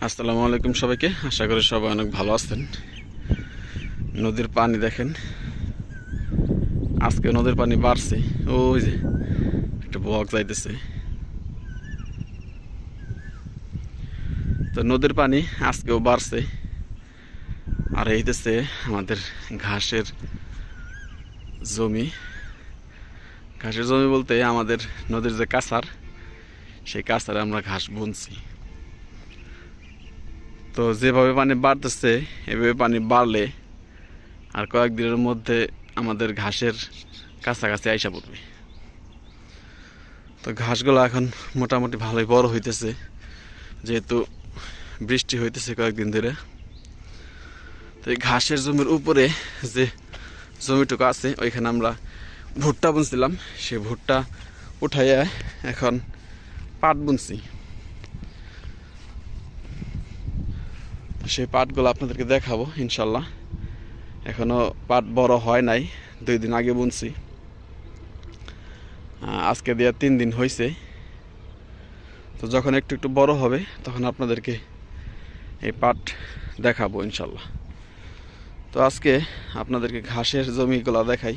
আসসালামু আলাইকুম সবাইকে। আশা করি সবাই অনেক ভালো আছেন। নদীর পানি দেখেন, আজকে নদীর পানি বাড়ছে। ওই যে একটা বক যাইতেছে। তো নদীর পানি আজকেও বাড়ছে। আর এইতেছে আমাদের ঘাসের জমি। ঘাসের জমি বলতে আমাদের নদীর যে কাছার, সেই কাছারে আমরা ঘাস বুনছি। তো যেভাবে পানি বাড়তেছে, এভাবে পানি বাড়লে আর কয়েকদিনের মধ্যে আমাদের ঘাসের কাছাকাছি আইসা পড়বে। তো ঘাসগুলো এখন মোটামুটি ভালোই বড় হইতেছে, যেহেতু বৃষ্টি হইতেছে কয়েকদিন ধরে। তো এই ঘাসের জমির উপরে যে জমিটুকু আছে, ওইখানে আমরা ভুট্টা বুনছিলাম। সেই ভুট্টা উঠাইয়া এখন পাট বুনছি। সেই পাটগুলো আপনাদেরকে দেখাবো ইনশাল্লাহ। এখনো পাট বড় হয় নাই, 2 দিন আগে বুনছি। আজকে দিয়ে 3 দিন হয়েছে। তো যখন একটু একটু বড় হবে তখন আপনাদেরকে এই পাট দেখাবো ইনশাল্লাহ। তো আজকে আপনাদেরকে ঘাসের জমিগুলো দেখাই।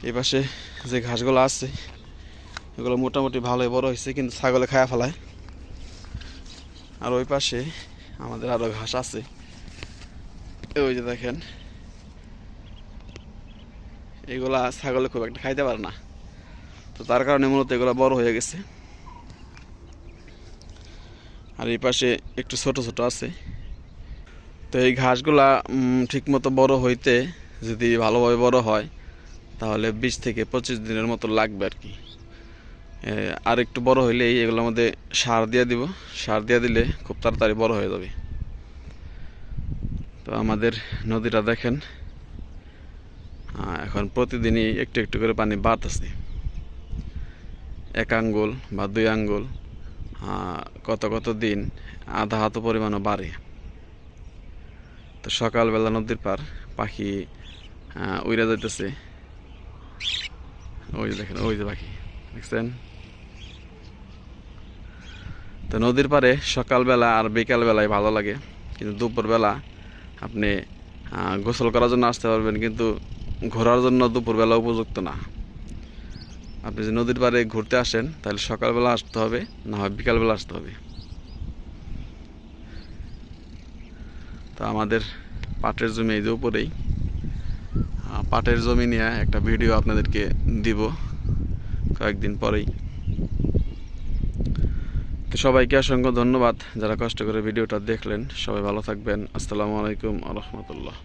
এই পাশে যে ঘাসগুলো আছে এগুলো মোটামুটি ভালোই বড় হয়েছে, কিন্তু ছাগলে খায়া ফেলায়। আর ওই পাশে আমাদের আরও ঘাস আছে, ওই যে দেখেন। এগুলা ছাগলে খুব একটা খাইতে পারে না, তো তার কারণে মূলত এগুলো বড় হয়ে গেছে। আর এই পাশে একটু ছোট ছোট আছে। তো এই ঘাসগুলা ঠিক মতো বড় হইতে, যদি ভালোভাবে বড় হয় তাহলে 20 থেকে 25 দিনের মতো লাগবে আর কি। আর একটু বড় হইলেই এগুলোর মধ্যে সার দিয়ে দিব। সার দিয়ে দিলে খুব তাড়াতাড়ি বড় হয়ে যাবে। তো আমাদের নদীটা দেখেন, এখন প্রতিদিনই একটু একটু করে পানি বাড়তেছে। 1 আঙ্গুল বা 2 আঙ্গুল, কত কত দিন আধা হাত পরিমাণও বাড়ে। তো সকালবেলা নদীর পার পাখি উড়ে যাইতেছে। ওই যে দেখেন, ওই যে পাখি দেখছেন। তো নদীর পারে সকালবেলা আর বিকালবেলায় ভালো লাগে, কিন্তু দুপুরবেলা আপনি গোসল করার জন্য আসতে পারবেন, কিন্তু ঘোরার জন্য দুপুরবেলা উপযুক্ত না। আপনি যদি নদীর পাড়ে ঘুরতে আসেন তাহলে সকালবেলা আসতে হবে, না হয় বিকালবেলা আসতে হবে। তো আমাদের পাটের জমি এই যে উপরেই। পাটের জমি নিয়ে একটা ভিডিও আপনাদেরকে দিব কয়েকদিন পরেই। তো সবাইকে অসংখ্য ধন্যবাদ যারা কষ্ট করে ভিডিওটা দেখলেন। সবাই ভালো থাকবেন। আসসালামু আলাইকুম ওয়া রাহমাতুল্লাহ।